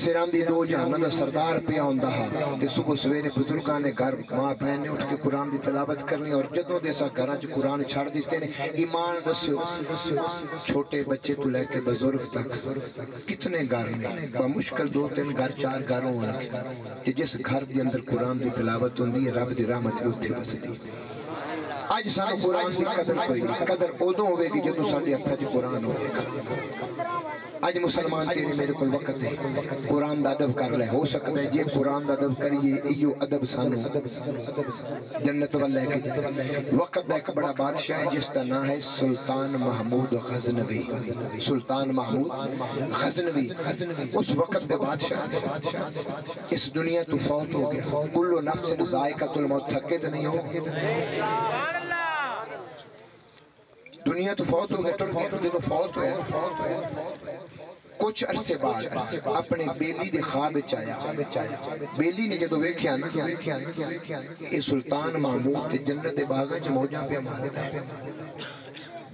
سراں دی دو جہاناں دا سردار پیا ہوندا ہے تے صبح سویرے بزرگاں نے گھر ماں بہن نے اٹھ کے قرآن دی تلاوت کرنی اور جدوں دے سا گھراں وچ قرآن چھڑ دتے نے ایمان دسو چھوٹے بچے تو لے کے بزرگ تک کتنے گھر بمشکل 2-3 گھر 4 گھر ہونا کہ جس گھر دے اندر قرآن دی تلاوت ہوندی ہے رب دی رحمت بھی اتھے بسدی اج سانو قرآن دی قدر کوئی نہیں قدر ادوں ہوے گی جدوں ساڈے ہتھاں وچ قرآن ہوے گا اج مسلمان تیرے میرے کول وقت ہے قرآن دا ادب کر لے ہو سکتا ہے جے قرآن دا ادب کریے ایو ادب سانو جنت ول لے کے جائے وقت دا ایک بڑا بادشاہ ہے جس دا نام ہے سلطان محمود غزنوی سلطان محمود غزنوی اس وقت دے بادشاہ اس دنیا تو فوت ہو گیا کل نفس ذائقۃ الموت تھکے تے نہیں ہو دنیا تو فوت ہو گیا ٹر گیا جدوں فوت ہویا کچھ عرصے بعد اپنے بیلی دے خواب وچ آیا بیلی نے جدوں ویکھیا نا اے سلطان محمود تے جنت دے باغاں وچ موجاں پہ ماردا ہے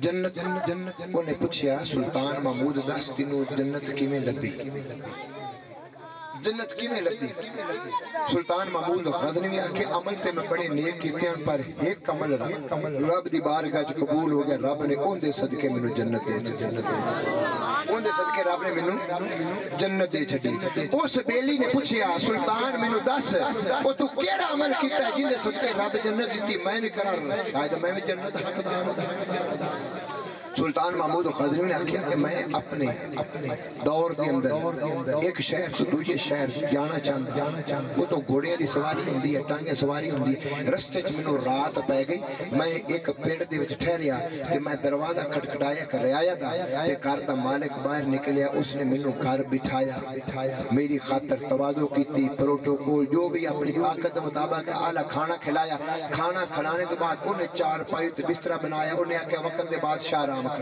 جنت انہیں پوچھیا سلطان محمود دس تینوں جنت کیویں لبھی جنت کیویں لبھی سلطان محمود غزنوی آکھے عمل تے میں بڑے نیک کیتے ہیں پر ایک عمل رب دی بارگاہ وچ قبول ہو گیا رب نے اون دے صدقے مینوں جنت دے چھڈی اون دے صدقے رب نے مینوں جنت دے چھڈی اس بیلی نے پوچھیا سلطان مینوں دس او تو کیڑا عمل کیتا ہے جن دے صدقے رب جنت دتی میں نہیں کراں شاید میں بھی جنت حقدار ہوں سلطان محمود غزنوی نے کہا کہ میں اپنے دور کے اندر ایک شہر سے دوسرے شہر جانا چاہتا، وہ تو گھوڑے دی سواری ہوندی ہے، ٹانگیں سواری ہوندی ہے، رستے چ مینوں رات پے گئی، میں ایک پیڑ دے وچ ٹھہریا تے میں دروازہ کھٹکھٹایا کہ رعایا دا تے گھر دا مالک باہر نکلیا، اس نے مینوں گھر بٹھایا، میری خاطر تواضع کیتی، پروٹوکول جو بھی اپنی طاقت مطابق اعلیٰ کھانا کھلایا، کھانا کھلانے کے بعد انہیں چار پائی تے بستر بنایا، انہیں آکھیا وقت دے بعد آرام کر۔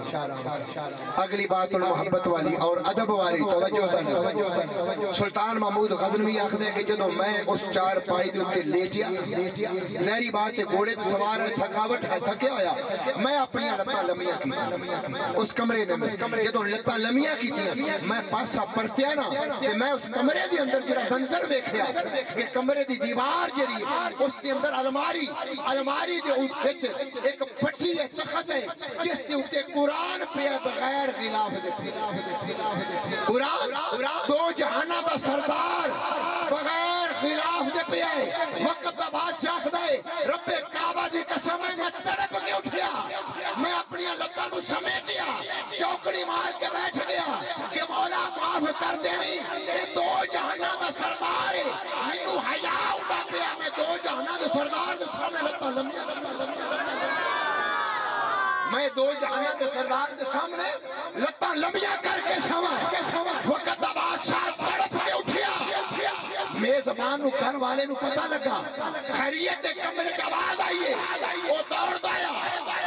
اگلی بات محبت والی اور ادب والی، توجہ دا سلطان محمود غزنوی آخدے کہ جدوں میں اس چار پائی دے اوپر لیٹیا، ظاہری بات ہے گھوڑے تے سوار ہے، تھکاوٹ ہے، تھکیا ہویا، میں اپنی لتاں لمیاں کیتیاں اس کمرے دے اندر، جدوں لتاں لمیاں کیتیاں میں پاسا پرتیا نا کہ میں اس کمرے دے اندر جڑا منظر ویکھیا کہ کمرے دی دیوار جڑی اس دے اندر الماری دے وچ ایک پٹھی ہے، تخت ہے جس دے اوپر قرآن پہ بغیر غلاف دے، قرآن دو جہانہ دا سردار بغیر غلاف دے پہ ہے، وقت دا بادشاہ خدائے رب کعبہ دی قسم ہے میں تڑپ کے اٹھیا، میں اپنی لتاں نو سمیٹیا، چوکڑی مار کے بیٹھ گیا کہ مولا معاف کر دیویں، یہ دو جہانہ دا سردار ہے، مینوں حیا اٹھا پیا، میں دو جہانہ دا سردار دے سامنے لتاں لمیاں، میں دو جہانہ دے سردار دے سامنے لتاں لمیاں کر کے سوا، وقت دا بادشاہ تڑپ کے اٹھیا، میزبان نو گھر والے نو پتہ لگا، خیریت دے کمرے کی آواز آئیے، وہ دوڑ دایا،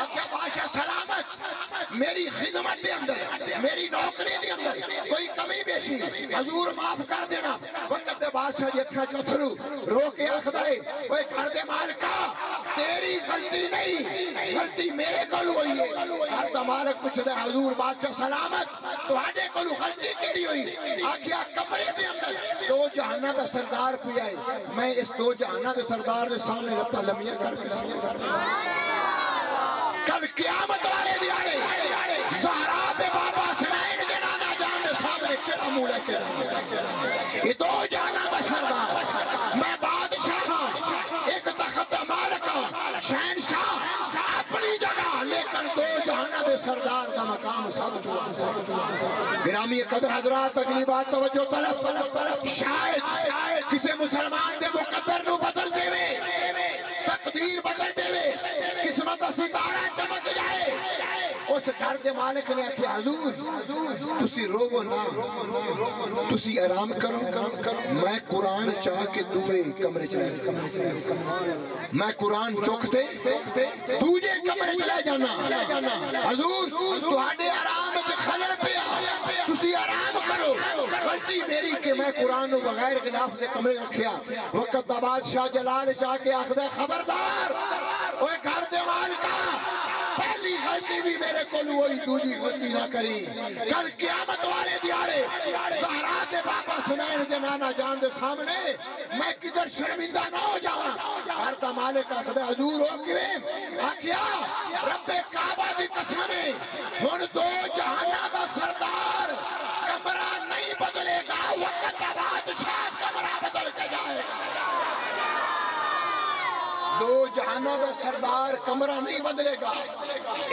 اکھیا بادشاہ سلامت، میری خدمت دے اندر، میری نوکری دے اندر کوئی کمی بیشی حضور معاف کر دینا، وقت دے بادشاہ جی اکھا چوتھرو رو کے آخدائے، اوے گھر دے مالکا تیری غلطی نہیں، غلطی میرے کول ہوئی ہے، گھر دا مالک پوچھ دے حضور بادشاہ سلامت، تہاڈے کول غلطی کیڑی ہوئی؟ آکھیا کمرے دے اندر دو جہانہ دا سردار پیا ہے، میں اس دو جہانہ دے سردار دے سامنے لتاں لمیاں کر کے کل قیامت والے دیارے زہرا دے بابا حسنین دے نانا جان دے سامنے کیڑا منہ لے کے جانا، یہ دو جہانہ دا سردار، میں بادشاہ ہاں، ایک تخت دا مالک ہاں، شہنشاہ اپنی جگہ، لیکن دو جہانہ دے سردار دا مقام ثابت ہوا۔ گرامی قدر حضرات اگلی بات توجہ طلب، شاید کسی مسلمان دے مقدر نو بدل دے وے، تقدیر بدل دے وے، قسمت ستارہ چمک جائے، اس گھر دے مالک نے کہ حضور تسی روو نا، تسی آرام کرو، میں قرآن چاہ کے دوے کمرے چلے جانا، میں قرآن چکتے دوجے کمرے چلے جانا، حضور تہاڈے آرام وچ خلل پیا، تسی آرام کرو، غلطی میری کہ میں قرآن نو بغیر غلاف دے کمرے رکھیا، وقت دا بادشاہ جلال چاہ کے آخدے خبردار، اوے گھر دے مالکا پہلی غلطی بھی میرے کول ہوئی، دوسری غلطی نہ کری، کل قیامت والے دیارے زہرا دے بابا حسنین دے نانا جان دے سامنے میں کدھر شرمندہ نہ ہو جاواں، گھر دا مالک آخدے حضور ہو کیویں؟ آکھیا رب کعبہ دی قسم ہے، ہن دو جہانہ دا سردار کمرہ نہیں بدلے گا، وقت دا بادشاہ کمرہ بدل کے جائے گا، دو جہانہ دا سردار کمرہ نہیں بدلے گا،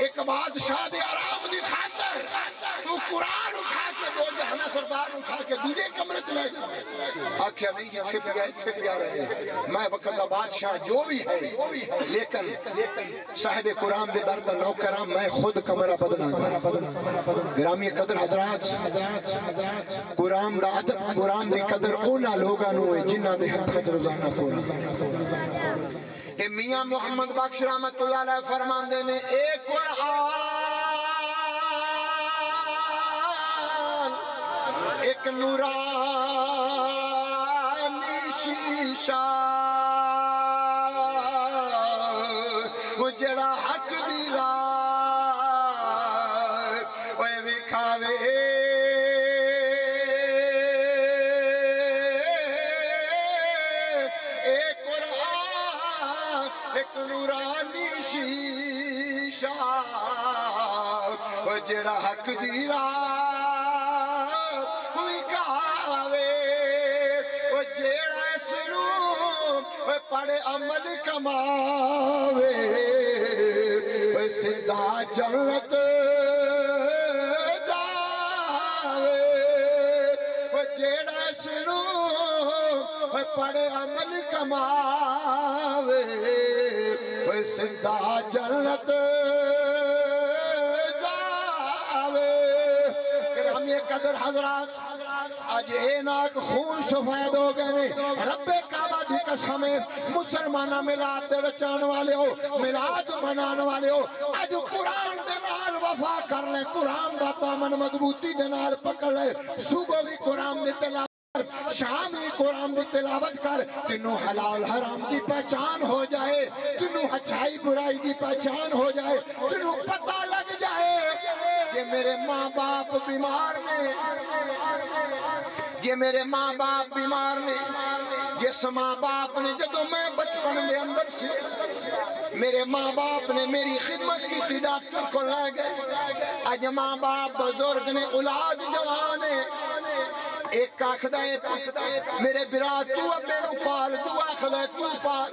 ایک بادشاہ دے آرام دی خاطر تو قرآن اٹھا کے دو جہانہ سردار اٹھا کے دوجے کمرے چلے گا، آکھیا نہیں یہ چھپ گیا رہے، میں وقت دا بادشاہ جو بھی ہے، لیکن صاحب قرآن دے در دا نوکراں میں خود کمرہ بدلنا گا۔ گرامی قدر حضرات، قرآن دا ادب، قرآن دی قدر اونا لوگاں نو ہے جنہاں دے ہتھ روزانہ قرآن، کہ میاں محمد بخش رحمت اللہ علیہ فرمان دینے، ایک قرآن ایک نورانی شیشہ، وہ جڑا حق دی راہ اوے وکھاوے، ایک قرآن ایک نورانی شیشہ، وہ جڑا حق دی راہ پڑے عمل کماوے، سدھا جنت جیڑا سنو پڑے عمل کماوے سدھا جنت جاوے گرامی قدر حضرات آج ایناک خون سفید ہو گئے نے رب کعبہ دی قسم مسلمانہ میلاد دے رچان والے ہو میلاد منان والے ہو آج قرآن دے نال وفا کر لے قرآن دا دامن مضبوطی دے نال پکڑ لے صبح بھی قرآن دے تلاوت شام بھی قرآن دی تلاوت کر تنوں حلال حرام دی پہچان ہو جائے تنوں اچھائی برائی دی پہچان ہو جائے تنوں پتہ لگ جائے کہ میرے ماں باپ بیمار نے یہ میرے ماں باپ بیمار نے جس ماں باپ نے جدو میں بچپن میں اندر سے میرے ماں باپ نے میری خدمت کی تھی ڈاکٹر کو لے گئے آج ماں باپ بزرگ نے اولاد جوان ہے ایک آخدہ ہے میرے برا تو اب میرے پال دو آخدہ ہے تو پال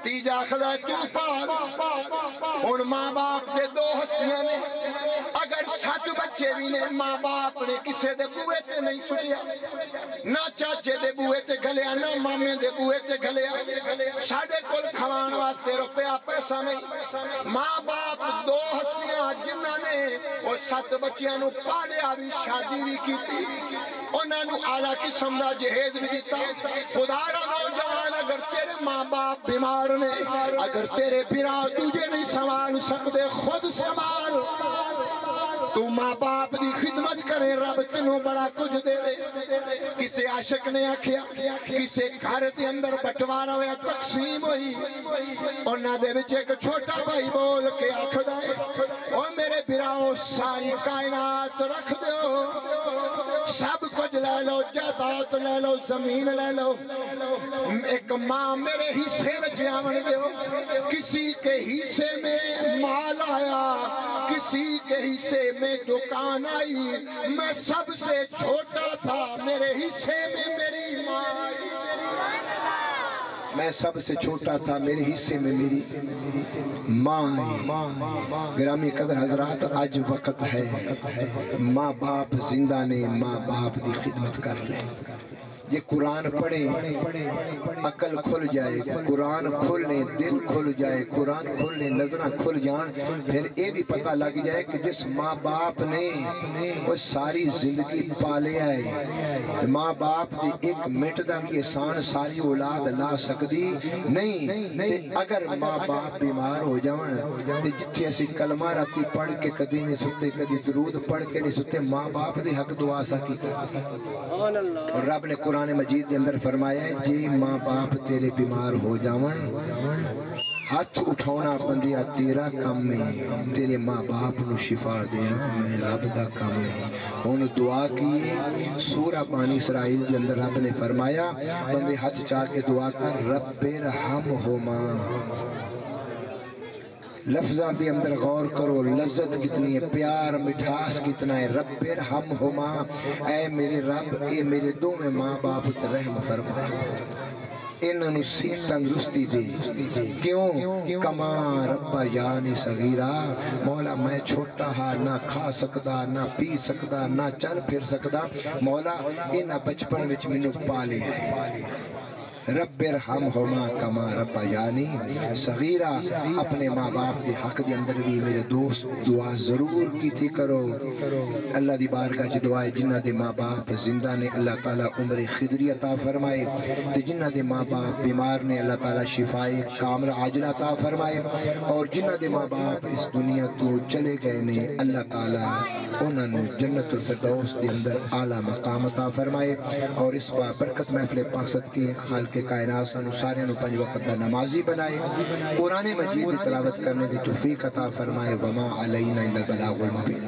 تیجا آخدہ ہے تو پال ان ماں باپ کے دو ہستیاں نے اگر 7 بچے بھی نے ماں باپ نے کسے دے بوئے تے نہیں سٹیا نہ چاچے دے بوئے تے گھلیا نہ مامے دے بوئے تے گھلیا ساڑھے کل کھوان واسطے روپیہ پیسہ نہیں ماں باپ دو ہستیاں جنہ نے وہ 7 بچیاں نو پالیا بھی شادی بھی کی تھی انہاں نو اعلیٰ قسم دا جہیز بھی دیتا خدا را نوجوان اگر تیرے ماں باپ بیمار نے اگر تیرے پیرا تجھے نہیں سنبھال سکتے خود سنبھال تو ماں باپ دی خدمت کرے رب تنوں بڑا کچھ دے دے کسے عاشق نے آکھیا کسے گھر دے اندر بٹوارا ہویا تقسیم ہوئی انہاں دے وچ ایک چھوٹا بھائی بول کے آکھدا ہے او میرے براؤ ساری کائنات رکھ دیو سب کچھ لے لو جائیداد لے لو زمین لے لو ایک ماں میرے حصے میں جاون دیو کسی کے حصے میں مال آیا کسی کے حصے میں دکان آئی میں سب سے چھوٹا تھا میرے حصے میں میری ماں آئی میں سب سے چھوٹا تھا میرے حصے میں میری ماں آئی گرامی قدر حضرات آج وقت ہے ماں باپ زندہ نے ماں باپ دی خدمت کر لیں یہ قرآن پڑھیں عقل کھل جائے قرآن کھل لیں دل کھل جائے قرآن کھل لیں نظرہ کھل جان پھر یہ بھی پتہ لگ جائے کہ جس ماں باپ نے وہ ساری زندگی پالے آئے ماں باپ دی ایک منٹ دا بھی احسان ساری اولاد لا سکتی نہیں اگر ماں باپ بیمار ہو جاؤں جتھے ایسی کلمہ راتی پڑھ کے کدی نہیں سکتے کدی درود پڑھ کے نہیں سکتے ماں باپ دی حق دعا سکی اور رب نے قرآن مجید کے اندر فرمایا ہے جی ماں باپ تیرے بیمار ہو جاون ہاتھ اٹھونا بندیا تیرا کام میں تیرے ماں باپ نو شفا دینا میں رب دا کام میں انہوں دعا کیے سورہ بانی اسرائیل کے اندر رب نے فرمایا بندے ہاتھ چاہ کے دعا کر رب ارحمہما لفظاں بھی اندر غور کرو لذت کتنی ہے پیار مٹھاس کتنا ہے رب ارحمہما اے میرے رب اے میرے دو میں ماں باپ رحم فرما انہوں سی تندرستی دے کیوں کما ربا یعنی صغیرہ مولا میں چھوٹا ہاں نہ کھا سکدا نہ پی سکدا نہ چل پھر سکدا مولا انہاں بچپن وچ مینوں پالے رب ارحمہما کما ربا یعنی صغیرہ اپنے ماں باپ دے حق دے اندر بھی میرے دوست دعا ضرور کی تھی کرو اللہ دی بارگاہ چ دعائے جنہ دے ماں باپ زندہ نے اللہ تعالیٰ عمر خضری عطا فرمائے تے جنہ دے ماں باپ بیمار نے اللہ تعالیٰ شفائے کامل عاجل عطا فرمائے اور جنہ دے ماں باپ اس دنیا تو چلے گئے نے اللہ تعالیٰ انہوں نے جنت الفردوس دے اندر اعلیٰ مقام عطا فرمائے اور اس برکت محفل مقصد کے خالق کائنات سانو سارے نو 5 وقت دا نمازی بنائے قرآن مجید کی تلاوت کرنے دی توفیق عطا فرمائے وما علینا الا البلاغ المبین